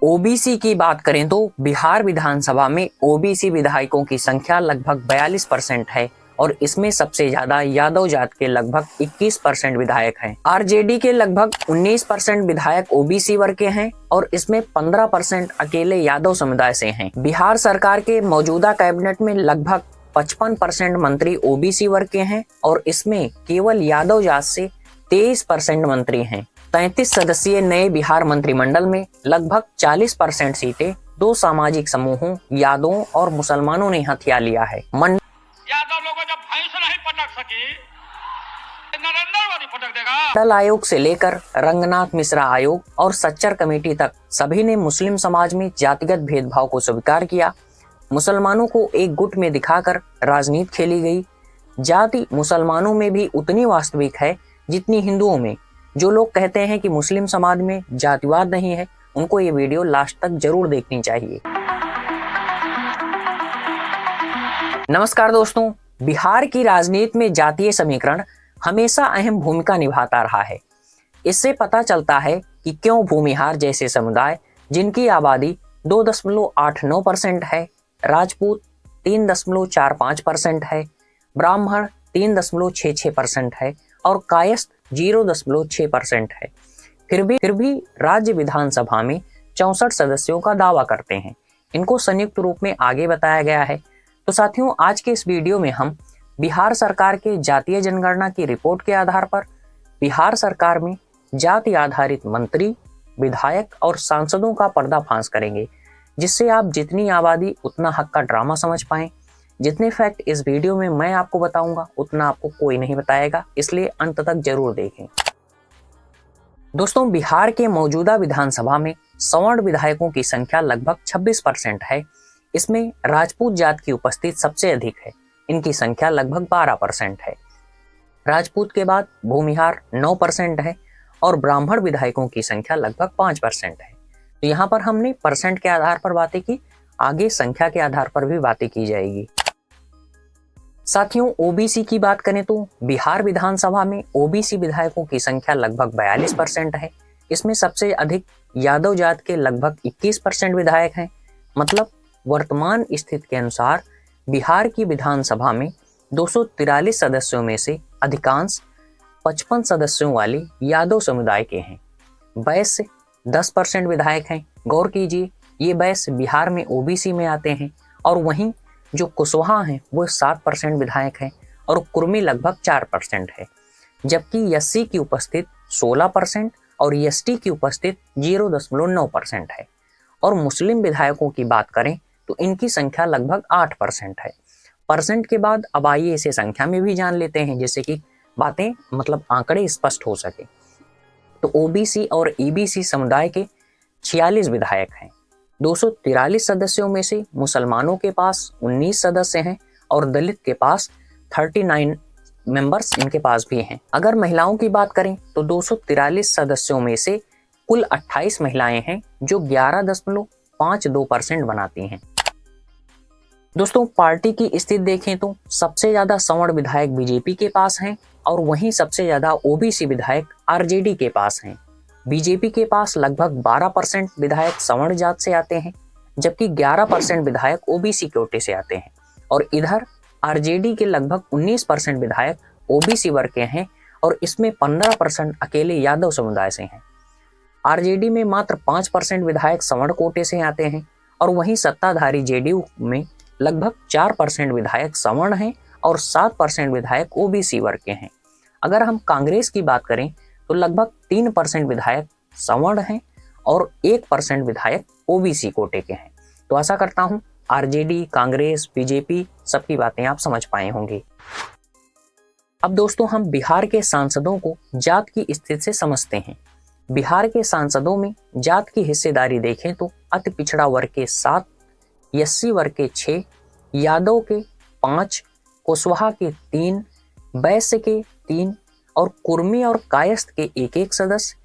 OBC की बात करें तो बिहार विधानसभा में ओबीसी विधायकों की संख्या लगभग 42% है और इसमें सबसे ज्यादा यादव जात के लगभग 21% विधायक हैं। आरजेडी के लगभग 19% विधायक ओबीसी वर्ग के हैं और इसमें 15% अकेले यादव समुदाय से हैं। बिहार सरकार के मौजूदा कैबिनेट में लगभग 55% मंत्री ओबीसी वर्ग के हैं और इसमें केवल यादव जात से 23% मंत्री हैं। 33 सदस्यीय नए बिहार मंत्रिमंडल में लगभग 40% सीटें दो सामाजिक समूहों यादवों और मुसलमानों ने हथिया लिया है। यादव लोगों जब भैंस नहीं पटक सकी, नरेंद्र मोदी पटक देगा। मंडल आयोग से लेकर रंगनाथ मिश्रा आयोग और सच्चर कमेटी तक सभी ने मुस्लिम समाज में जातिगत भेदभाव को स्वीकार किया। मुसलमानों को एक गुट में दिखाकर राजनीति खेली गई। जाति मुसलमानों में भी उतनी वास्तविक है जितनी हिंदुओं में। जो लोग कहते हैं कि मुस्लिम समाज में जातिवाद नहीं है, उनको ये वीडियो लास्ट तक जरूर देखनी चाहिए। नमस्कार दोस्तों, बिहार की राजनीति में जातीय समीकरण हमेशा अहम भूमिका निभाता रहा है। इससे पता चलता है कि क्यों भूमिहार जैसे समुदाय जिनकी आबादी 2.89% है, राजपूत 3.45% है, ब्राह्मण 3.66% है और कायस्थ 0.6% है, फिर भी राज्य विधानसभा में 64 सदस्यों का दावा करते हैं। इनको संयुक्त रूप में आगे बताया गया है। तो साथियों, आज के इस वीडियो में हम बिहार सरकार के जातीय जनगणना की रिपोर्ट के आधार पर बिहार सरकार में जाति आधारित मंत्री, विधायक और सांसदों का पर्दाफाश करेंगे, जिससे आप जितनी आबादी उतना हक का ड्रामा समझ पाएं। जितने फैक्ट इस वीडियो में मैं आपको बताऊंगा उतना आपको कोई नहीं बताएगा, इसलिए अंत तक जरूर देखें। दोस्तों, बिहार के मौजूदा विधानसभा में सवर्ण विधायकों की संख्या लगभग 26% है। इसमें राजपूत जात की उपस्थिति सबसे अधिक है, इनकी संख्या लगभग 12% है। राजपूत के बाद भूमिहार 9% है और ब्राह्मण विधायकों की संख्या लगभग 5% है। तो यहाँ पर हमने परसेंट के आधार पर बातें की, आगे संख्या के आधार पर भी बातें की जाएगी। साथियों, ओबीसी की बात करें तो बिहार विधानसभा में ओबीसी विधायकों की संख्या लगभग 42% है। इसमें सबसे अधिक यादव जात के लगभग 21% विधायक हैं। मतलब वर्तमान स्थिति के अनुसार बिहार की विधानसभा में 243 सदस्यों में से अधिकांश 55 सदस्यों वाले यादव समुदाय के हैं। वैश्य 10% विधायक हैं। गौर कीजिए, ये वैश्य बिहार में ओबीसी में आते हैं और वहीं जो कुशवाहा हैं वो 7% विधायक हैं और कुर्मी लगभग 4% है। जबकि एससी की उपस्थिति 16% और एसटी की उपस्थिति 0.9% है। और मुस्लिम विधायकों की बात करें तो इनकी संख्या लगभग 8% है। परसेंट के बाद अब आइए इसे संख्या में भी जान लेते हैं, जैसे कि बातें मतलब आंकड़े स्पष्ट हो सके। तो ओबीसी और ईबीसी समुदाय के 46 विधायक हैं। 243 सदस्यों में से मुसलमानों के पास 19 सदस्य हैं और दलित के पास 39 मेंबर्स इनके पास भी हैं। अगर महिलाओं की बात करें तो 243 सदस्यों में से कुल 28 महिलाएं हैं, जो 11.52% बनाती हैं। दोस्तों, पार्टी की स्थिति देखें तो सबसे ज्यादा सवर्ण विधायक बीजेपी के पास हैं और वहीं सबसे ज्यादा ओबीसी विधायक आरजेडी के पास हैं। बीजेपी के पास लगभग 12% विधायक सवर्ण जात से आते हैं, जबकि 11% विधायक ओबीसी कोटे से आते हैं। और इधर आरजेडी के लगभग 19% विधायक ओबीसी वर्ग के हैं और इसमें 15% अकेले यादव समुदाय से हैं। आरजेडी में मात्र 5% विधायक सवर्ण कोटे से आते हैं और वहीं सत्ताधारी जेडीयू में लगभग 4% विधायक सवर्ण हैं और 7% विधायक ओबीसी वर्ग के हैं। अगर हम कांग्रेस की बात करें तो लगभग 3% विधायक सवर्ण हैं और 1% विधायक ओबीसी कोटे के हैं। तो आशा करता हूं आरजेडी, कांग्रेस, बीजेपी सबकी बातें आप समझ पाए होंगे। अब दोस्तों, हम बिहार के सांसदों को जात की स्थिति से समझते हैं। बिहार के सांसदों में जात की हिस्सेदारी देखें तो अति पिछड़ा वर्ग के 7, एससी वर्ग के 6, यादव के 5, कुशवाहा के 3, वैश्य के 3 और कुर्मी और कायस्थ के 1-1 सदस्य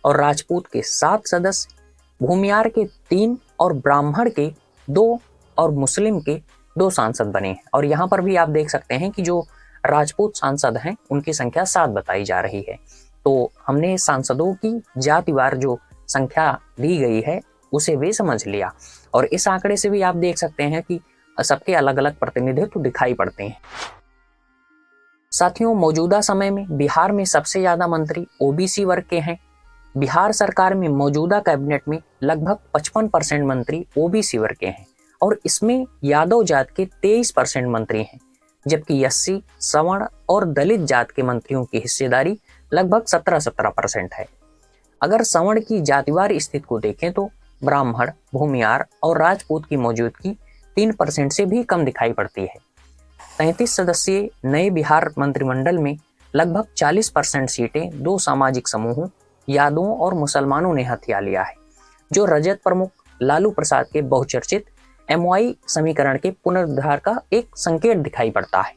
और राजपूत के 7 सदस्य, भूमियार के 3 और ब्राह्मण के 2 और मुस्लिम के 2 सांसद बने हैं। और यहाँ पर भी आप देख सकते हैं कि जो राजपूत सांसद हैं उनकी संख्या 7 बताई जा रही है। तो हमने सांसदों की जातिवार जो संख्या दी गई है उसे भी समझ लिया। और इस आंकड़े से भी आप देख सकते हैं कि सबके अलग अलग प्रतिनिधित्व दिखाई पड़ते हैं। साथियों, मौजूदा समय में बिहार में सबसे ज्यादा मंत्री ओबीसी वर्ग के हैं। बिहार सरकार में मौजूदा कैबिनेट में लगभग 55% मंत्री ओबीसी वर्ग के हैं और इसमें यादव जात के 23% मंत्री हैं, जबकि एससी, सवर्ण और दलित जात के मंत्रियों की हिस्सेदारी लगभग 17% है। अगर सवर्ण की जातिवार स्थिति को देखें तो ब्राह्मण, भूमियार और राजपूत की मौजूदगी 3% से भी कम दिखाई पड़ती है। 33 सदस्यीय नए बिहार मंत्रिमंडल में लगभग 40% सीटें दो सामाजिक समूहों यादवों और मुसलमानों ने हथिया लिया है, जो रजत प्रमुख लालू प्रसाद के बहुचर्चित MY समीकरण के पुनरुद्धार का एक संकेत दिखाई पड़ता है।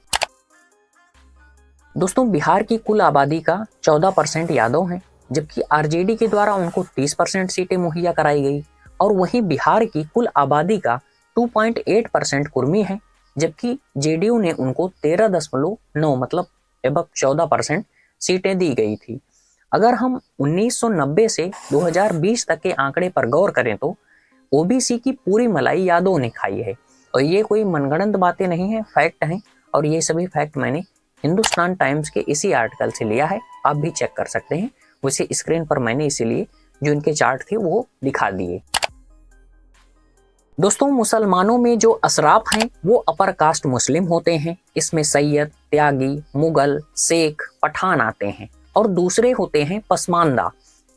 दोस्तों, बिहार की कुल आबादी का 14% यादव हैं, जबकि आरजेडी के द्वारा उनको 30% सीटें मुहैया कराई गई और वहीं बिहार की कुल आबादी का 2.8% कुर्मी है, जबकि जेडीयू ने उनको 13.9 मतलब लगभग 14% सीटें दी गई थी। अगर हम 1990 से 2020 तक के आंकड़े पर गौर करें तो ओबीसी की पूरी मलाई यादवों ने खाई है और ये कोई मनगढ़ंत बातें नहीं है, फैक्ट हैं। और ये सभी फैक्ट मैंने हिंदुस्तान टाइम्स के इसी आर्टिकल से लिया है, आप भी चेक कर सकते हैं। वैसे स्क्रीन पर मैंने इसीलिए जो इनके चार्ट थे वो दिखा दिए। दोस्तों, मुसलमानों में जो अशराफ हैं वो अपर कास्ट मुस्लिम होते हैं। इसमें सैयद, त्यागी, मुगल, शेख, पठान आते हैं और दूसरे होते हैं पसमानदा।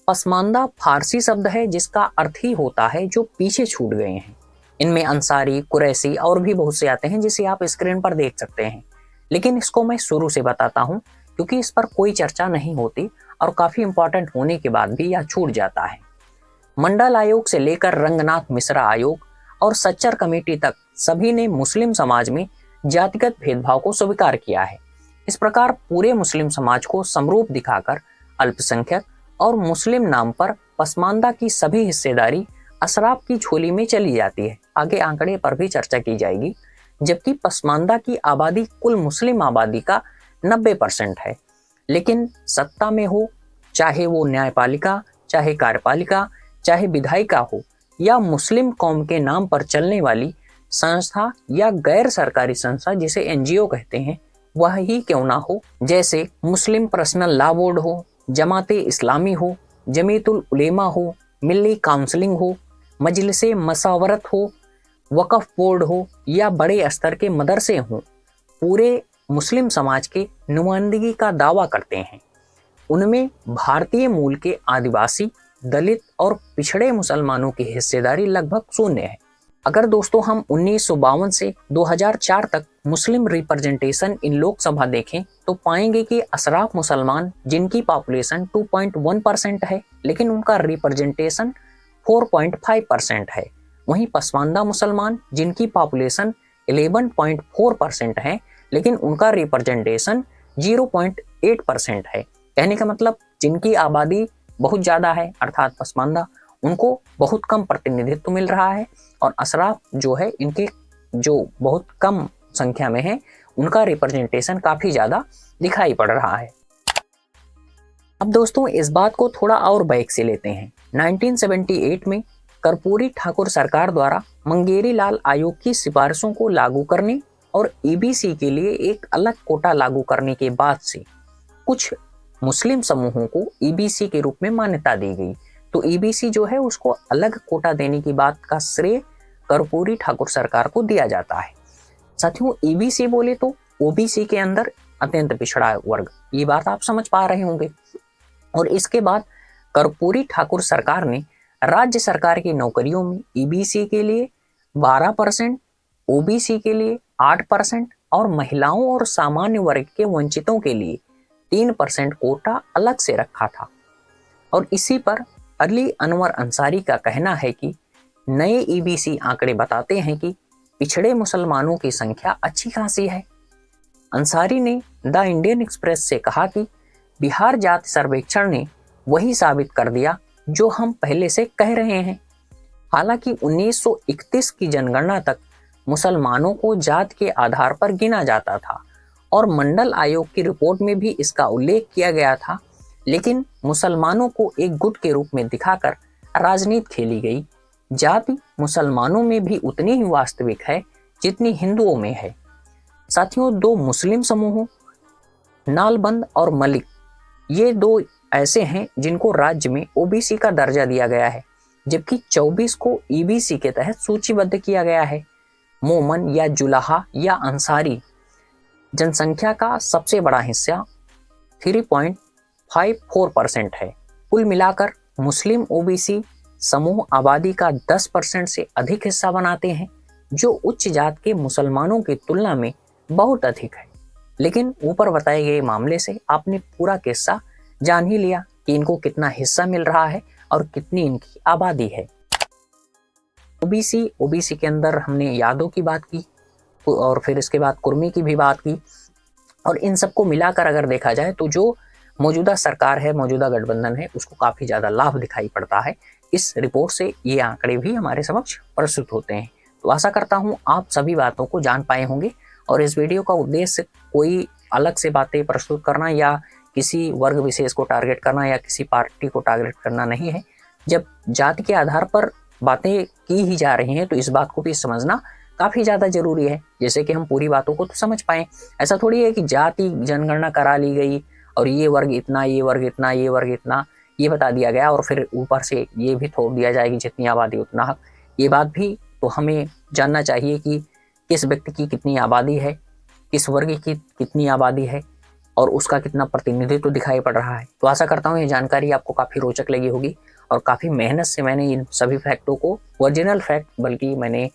पसमानदा फारसी शब्द है जिसका अर्थ ही होता है जो पीछे छूट गए हैं। इनमें अंसारी, कुरैशी और भी बहुत से आते हैं जिसे आप स्क्रीन पर देख सकते हैं, लेकिन इसको मैं शुरू से बताता हूं क्योंकि इस पर कोई चर्चा नहीं होती और काफी इंपॉर्टेंट होने के बाद भी यह छूट जाता है। मंडल आयोग से लेकर रंगनाथ मिश्रा आयोग और सच्चर कमेटी तक सभी ने मुस्लिम समाज में जातिगत भेदभाव को स्वीकार किया है। इस प्रकार पूरे मुस्लिम समाज को समरूप दिखाकर अल्पसंख्यक और मुस्लिम नाम पर पसमानदा की सभी हिस्सेदारी अशराफ की झोली में चली जाती है। आगे आंकड़े पर भी चर्चा की जाएगी। जबकि पसमानदा की आबादी कुल मुस्लिम आबादी का 90% है, लेकिन सत्ता में हो, चाहे वो न्यायपालिका, चाहे कार्यपालिका, चाहे विधायिका हो या मुस्लिम कौम के नाम पर चलने वाली संस्था या गैर सरकारी संस्था जिसे NGO कहते हैं, वह ही क्यों ना हो, जैसे मुस्लिम पर्सनल लॉ बोर्ड हो, जमाते इस्लामी हो, जमीयतुल उलेमा हो, मिल्ली काउंसलिंग हो, मजलिसे मसावरत हो, वक्फ बोर्ड हो या बड़े स्तर के मदरसे हों, पूरे मुस्लिम समाज के नुमाइंदगी का दावा करते हैं। उनमें भारतीय मूल के आदिवासी, दलित और पिछड़े मुसलमानों की हिस्सेदारी लगभग शून्य है। अगर दोस्तों हम 1952 से 2004 तक मुस्लिम रिप्रेजेंटेशन इन लोकसभा देखें तो पाएंगे कि अशराफ मुसलमान जिनकी पॉपुलेशन 2.1% है, लेकिन उनका रिप्रेजेंटेशन 4.5% है। वहीं पसमानदा मुसलमान जिनकी पॉपुलेशन 11.4% है, लेकिन उनका रिप्रेजेंटेशन 0.8% है। कहने का मतलब जिनकी आबादी बहुत ज़्यादा है अर्थात पसमानदा, उनको बहुत कम प्रतिनिधित्व मिल रहा है और अशराफ जो है इनके जो बहुत कम संख्या में है उनका रिप्रेजेंटेशन काफ़ी ज़्यादा दिखाई पड़ रहा है। अब दोस्तों इस बात को थोड़ा और बैक से लेते हैं। 1978 में कर्पूरी ठाकुर सरकार द्वारा मंगेरी लाल आयोग की सिफारिशों को लागू करने और EBC के लिए एक अलग कोटा लागू करने के बाद से कुछ मुस्लिम समूहों को EBC के रूप में मान्यता दी गई। तो EBC जो है उसको अलग कोटा देने की बात का श्रेय कर्पूरी ठाकुर सरकार को दिया जाता है। साथियों, EBC बोले तो OBC के अंदर अत्यंत पिछड़ा वर्ग, ये बात आप समझ पा रहे होंगे। और इसके बाद कर्पूरी ठाकुर सरकार ने राज्य सरकार की नौकरियों में EBC के लिए 12%, OBC के लिए 8% और महिलाओं और सामान्य वर्ग के वंचितों के लिए 3% कोटा अलग से रखा था। और इसी पर अली अनवर अंसारी का कहना है कि नए EBC आंकड़े बताते हैं कि पिछड़े मुसलमानों की संख्या अच्छी खासी है। अंसारी ने द इंडियन एक्सप्रेस से कहा कि बिहार जाति सर्वेक्षण ने वही साबित कर दिया जो हम पहले से कह रहे हैं। हालांकि 1931 की जनगणना तक मुसलमानों को जात के आधार पर गिना जाता था और मंडल आयोग की रिपोर्ट में भी इसका उल्लेख किया गया था, लेकिन मुसलमानों को एक गुट के रूप में दिखाकर राजनीति खेली गई। जाति मुसलमानों में भी उतनी ही वास्तविक है जितनी हिंदुओं में है। साथियों, दो मुस्लिम समूहों नालबंद और मलिक, ये दो ऐसे हैं जिनको राज्य में ओबीसी का दर्जा दिया गया है, जबकि 24 को ईबीसी के तहत सूचीबद्ध किया गया है। मोमन या जुलाहा या अंसारी जनसंख्या का सबसे बड़ा हिस्सा 3.54% है। कुल मिलाकर मुस्लिम ओबीसी समूह आबादी का 10% से अधिक हिस्सा बनाते हैं, जो उच्च जात के मुसलमानों की तुलना में बहुत अधिक है। लेकिन ऊपर बताए गए मामले से आपने पूरा किस्सा जान ही लिया कि इनको कितना हिस्सा मिल रहा है और कितनी इनकी आबादी है। ओबीसी के अंदर हमने यादव की बात की और फिर इसके बाद कुर्मी की भी बात की, और इन सबको मिलाकर अगर देखा जाए तो जो मौजूदा सरकार है, मौजूदा गठबंधन है, उसको काफ़ी ज़्यादा लाभ दिखाई पड़ता है। इस रिपोर्ट से ये आंकड़े भी हमारे समक्ष प्रस्तुत होते हैं। तो आशा करता हूँ आप सभी बातों को जान पाए होंगे, और इस वीडियो का उद्देश्य कोई अलग से बातें प्रस्तुत करना या किसी वर्ग विशेष को टारगेट करना या किसी पार्टी को टारगेट करना नहीं है। जब जाति के आधार पर बातें की ही जा रही हैं तो इस बात को भी समझना काफ़ी ज़्यादा जरूरी है, जैसे कि हम पूरी बातों को तो समझ पाएँ। ऐसा थोड़ी है कि जाति जनगणना करा ली गई और ये वर्ग इतना, ये वर्ग इतना, ये वर्ग इतना, ये बता दिया गया और फिर ऊपर से ये भी थोप दिया जाए कि जितनी आबादी उतना हक। ये बात भी तो हमें जानना चाहिए कि किस व्यक्ति की कितनी आबादी है, किस वर्ग की कितनी आबादी है और उसका कितना प्रतिनिधित्व दिखाई पड़ रहा है। तो आशा करता हूँ ये जानकारी आपको काफ़ी रोचक लगी होगी, और काफ़ी मेहनत से मैंने इन सभी फैक्टों को, ओरिजिनल फैक्ट बल्कि मैंने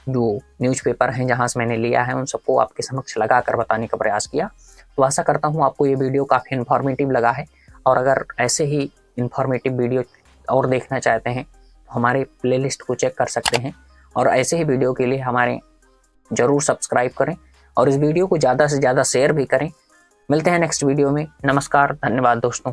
जो न्यूज़पेपर हैं जहाँ से मैंने लिया है उन सबको आपके समक्ष लगा कर बताने का प्रयास किया। तो आशा करता हूँ आपको ये वीडियो काफ़ी इन्फॉर्मेटिव लगा है, और अगर ऐसे ही इन्फॉर्मेटिव वीडियो और देखना चाहते हैं तो हमारे प्लेलिस्ट को चेक कर सकते हैं, और ऐसे ही वीडियो के लिए हमारे ज़रूर सब्सक्राइब करें और इस वीडियो को ज़्यादा से ज़्यादा शेयर भी करें। मिलते हैं नेक्स्ट वीडियो में। नमस्कार, धन्यवाद दोस्तों।